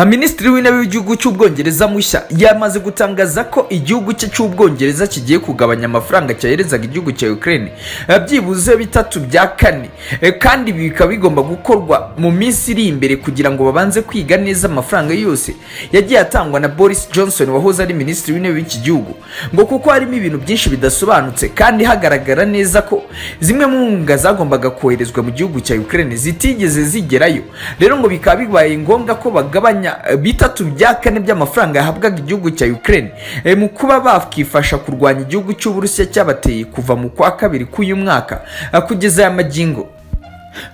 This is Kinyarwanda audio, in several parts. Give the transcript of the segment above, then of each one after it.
Minisitiri w'intebe w'igihugu cy'Ubwongereza mushya yamaze gutangaza ko igihugu cye cy'Ubwongereza kigiye kugabanya amafaranga cyaherezaga igihugu cya Ukraine byibuze bitatu bya kane, kandi bikaba bigomba gukorwa mu minsi iri imbere kugira ngo babanze kwiga neza amafaranga yose yagiye atangwa na Boris Johnson wahoze ari minisitiri w'intebe w'iki gihugu, ngo kuko harimo ibintu byinshi bidasobanutse kandi hagaragara neza ko zimwe mu nkunga zagombaga koherezwa mu gihugu cya Ukraine zitigeze zigerayo. Rero ngo bikaba bibaye ngombwa ko bagabanya bitatu bya kane by'amafaranga yahabwaga igihugu cya Ukraine mu kuba bakifasha kurwanya igihugu cy'Uburusiya cyabateye kuva mu kwa kabiri k'uyu mwaka kugeza aya magingo.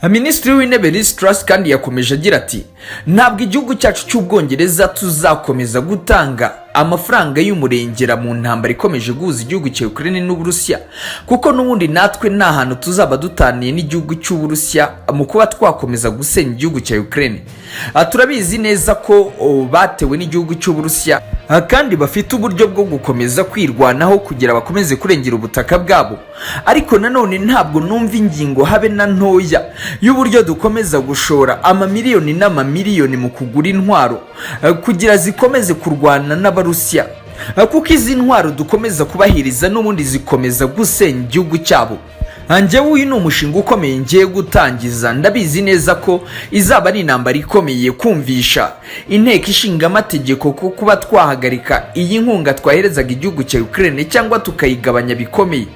Minisitiri w'intebe Liz Truss kandi yakomeje agira ati ntabwo igihugu cyacu cy'Ubwongereza tuzakomeza gutanga amafaranga y'umurengera mu ntambara ikomeje guhuza igihugu cya Ukraine n'Uburusiya, kuko n'ubundi natwe nta hantu tuzaba dutaniye n'igihugu cy'Uburusiya mu kuba twakomeza gusenya igihugu cya Ukraine. Turabizi neza ko batewe n'igihugu cy'Uburusiya kandi bafite uburyo bwo gukomeza kwirwanaho kugira bakomeze kurengera ubutaka bwabo, ariko nanone ntabwo numva ingingo habe na ntoya y'uburyo dukomeza gushora amamiliyoni n'amamiliyoni mu kugura intwaro kugira zikomeze kurwana n'Abarusiya, kuko izi ntwaro dukomeza kubahiriza n'ubundi zikomeza gusenya igihugu cyabo. Njyewe uyu ni umushinga ukomeye ngiye gutangiza, ndabizi neza ko izaba ari intambara ikomeye kumvisha inteko ishinga amategeko ko kuba twahagarika iyi nkunga twaherezaga igihugu cya Ukraine cyangwa tukayigabanya bikomeye,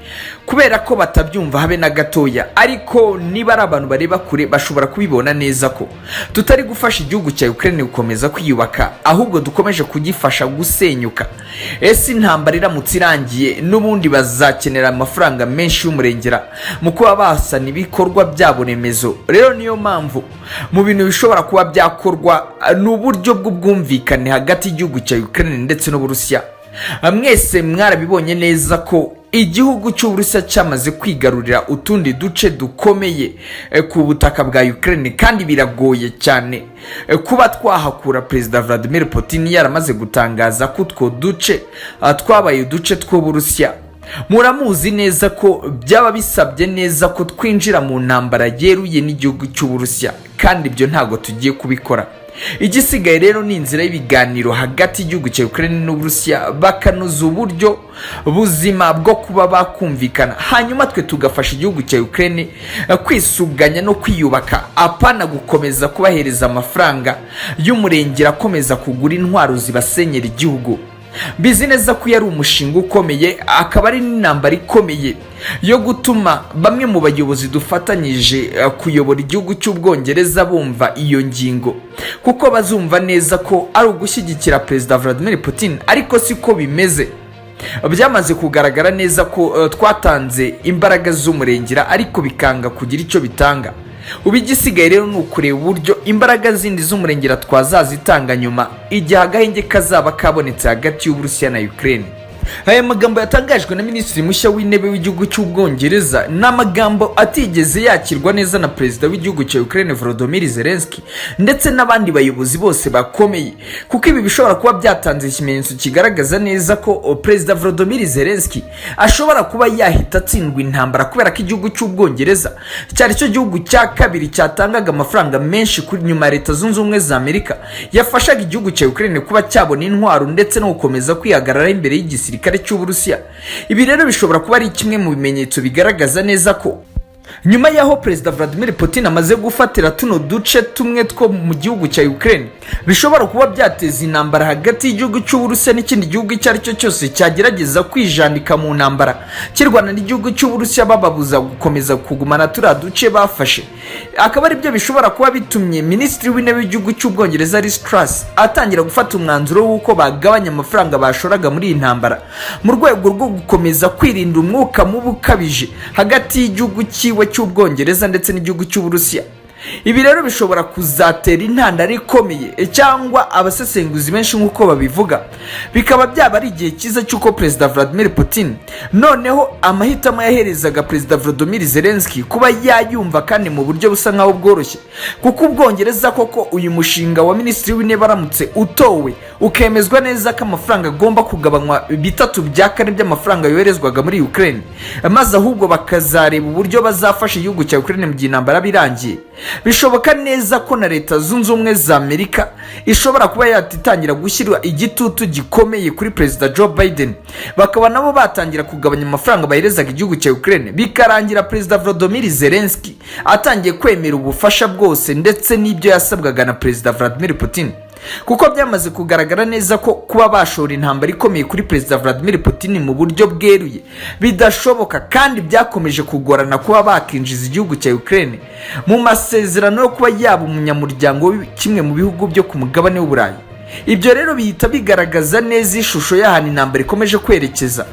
kubera ko batabyumva habe na gatoya. Ariko niba ari abantu bareba kure bashobora kubibona neza ko tutari gufasha igihugu cya Ukraine gukomeza kwiyubaka, ahubwo dukomeje kugifasha gusenyuka. Ese intambara iramutse irangiye n'ubundi bazakenera amafaranga menshi y'umurengera mu kuba basana ibikorwa byabo remezo. Rero niyo mpamvu mu bintu bishobora kuba byakorwa n'uburyo bw'ubwumvikane hagati y'igihugu cya Ukraine ndetse n'Uburusiya. Mwese mwarabibonye neza ko igihugu cy'Uburusiya cyamaze kwigarurira utundi duce dukomeye ku butaka bwa Ukraine, kandi biragoye cyane kuba twahakura Perezida Vladimir Putin yaramaze gutangaza ko utwo duce twabaye uduce tw'Uburusiya. Muramuzi neza ko byaba bisabye neza ko twinjira mu ntambara yeruye n'igihugu cy'Uburusiya, kandi ibyo ntago tugiye kubikora. Igisigaye rero ni inzira y'ibiganiro hagati y'igihugu cya Ukraine n'Uburusiya, bakanoza uburyo buzima bwo kuba bakumvikana, hanyuma twe tugafasha igihugu cya Ukraine kwisuganya no kwiyubaka, apana gukomeza kubahereza amafaranga y'umurengera akomeza kugura intwaro zibasenyera igihugu. Bizi neza ko yari umushinga ukomeye, akaba ari n'intambara ikomeye yo gutuma bamwe mu bayobozi dufatanyije kuyobora igihugu cy'Ubwongereza bumva iyo ngingo, kuko bazumva neza ko ari ugushyigikira Perezida Vladimir Putin, ariko siko bimeze. Byamaze kugaragara neza ko twatanze imbaraga z'umurengera ariko bikanga kugira icyo bitanga. Ubigisigaye rero ni ukureba uburyo imbaraga zindi z'umurengera twazazitanga nyuma igihe agahenge kazaba kabonetse hagati y'Uburusiya na Ukraine. Aya magambo yatangajwe na minisitiri mushya w'intebe w'igihugu cy'Ubwongereza n'amagambo atigeze yakirwa neza na perezida w'igihugu cya Ukraine Volodymyr Zelensky ndetse n'abandi bayobozi bose bakomeye, kuko ibi bishobora kuba byatanze ikimenyetso kigaragaza neza ko perezida Volodymyr Zelensky ashobora kuba yahita atsindwa intambara, kubera ko igihugu cy'Ubwongereza cyari cyo gihugu cya kabiri cyatangaga amafaranga menshi kuri nyuma ya Leta Zunze Ubumwe za Amerika yafashaga igihugu cya Ukraine kuba cyabona intwaro ndetse no gukomeza kwihagarara imbere y'igisirikare cy'Uburusiya. Ibi rero bishobora kuba ari kimwe mu bimenyetso bigaragaza neza ko nyuma yaho Perezida Vladimir Putin amaze gufatira tuno duce tumwe two mu gihugu cya Ukraine, bishobora kuba byateza intambara hagati y'igihugu cy'Uburusiya n'ikindi gihugu icyo ari cyo cyose cyagerageza kwijandika mu ntambara kirwana n'igihugu cy'Uburusiya, bababuza gukomeza kugumana turiya duce bafashe. Akaba ari byo bishobora kuba bitumye minisitiri w'intebe w'igihugu cy'Ubwongereza Liz Truss atangira gufata umwanzuro w'uko bagabanya amafaranga bashoraga muri iyi ntambara mu rwego rwo gukomeza kwirinda umwuka mubi ukabije hagati y'igihugu cyiwe cy'Ubwongereza ndetse n'igihugu cy'Uburusiya. Ibi rero bishobora kuzatera intandaro ikomeye, cyangwa abasesenguzi benshi nk'uko babivuga bikaba byaba ari igihe cyiza cy'uko Perezida Vladimir Putin noneho amahitamo yaherezaga Perezida Volodymyr Zelensky kuba yayumva kandi mu buryo busa nkaho bworoshye, kuko Ubwongereza koko uyu mushinga wa minisitiri w'intebe aramutse utowe ukemezwa neza ko amafaranga agomba kugabanywa bitatu bya kane by'amafaranga yoherezwaga muri Ukraine, maze ahubwo bakazareba uburyo bazafasha igihugu cya Ukraine mu gihe intambara birangiye. bishoboka neza ko na Leta Zunze Ubumwe za Amerika ishobora kuba yatitangira gushyirwa igitutu gikomeye kuri Perezida Joe Biden, bakaba nabo batangira kugabanya amafaranga baherezaga igihugu cya Ukraine, bikarangira Perezida Volodymyr Zelensky atangiye kwemera ubufasha bwose ndetse n'ibyo yasabwaga na Perezida Vladimir Putin, kuko byamaze kugaragara neza ko kuba bashora intambara ikomeye kuri Perezida Vladimir Putin mu buryo bweruye bidashoboka, kandi byakomeje kugorana kuba bakinjiza igihugu cya Ukraine mu masezerano yo kuba yaba umunyamuryango kimwe mu bihugu byo ku mugabane w'Uburayi. Ibyo rero bihita bigaragaza neza ishusho y'ahantu intambara ikomeje kwerekeza,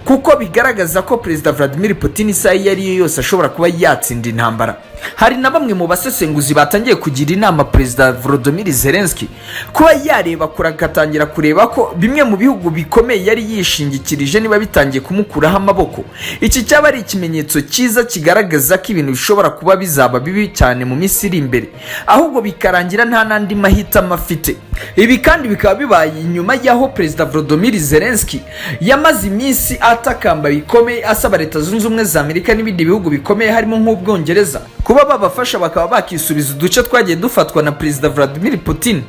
kuko bigaragaza ko Perezida Vladimir Putin isaha iyo ari yo yose ashobora kuba yatsinda intambara. Hari na bamwe mu basesenguzi batangiye kugira inama Perezida Volodymyr Zelensky kuba yareba kure, agatangira kureba ko bimwe mu bihugu bikomeye yari yishingikirije niba bitangiye kumukuraho amaboko. Iki cyaba ari ikimenyetso cyiza kigaragaza ko ibintu bishobora kuba bizaba bibi cyane mu minsi iri imbere, ahubwo bikarangira nta nandi mahitamo afite. Ibi kandi bikaba bibaye inyuma y'aho Perezida Volodymyr Zelensky yamaze iminsi atakamba bikomeye asaba Leta Zunze Ubumwe za Amerika n'ibindi bihugu bikomeye harimo nk'Ubwongereza kuba babafasha bakaba bakisubiza uduce twagiye dufatwa na Perezida Vladimir Putin.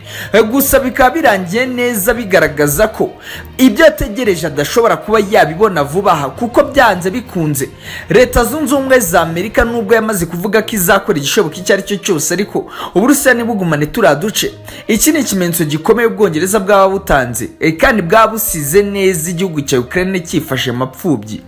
Gusa bikaba birangiye neza bigaragaza ko ibyo ategereje adashobora kuba yabibona vuba aha, kuko byanze bikunze Leta Zunze Ubumwe za Amerika nubwo yamaze kuvuga ko izakora igishoboka icyo ari cyo cyose, ariko Uburusiya ntibugumane turiya duce. Iki ni ikimenyetso gikomeye Ubwongereza bwaba butanze kandi bwaba busize neza igihugu cya Ukraine cyifashe mapfubyi.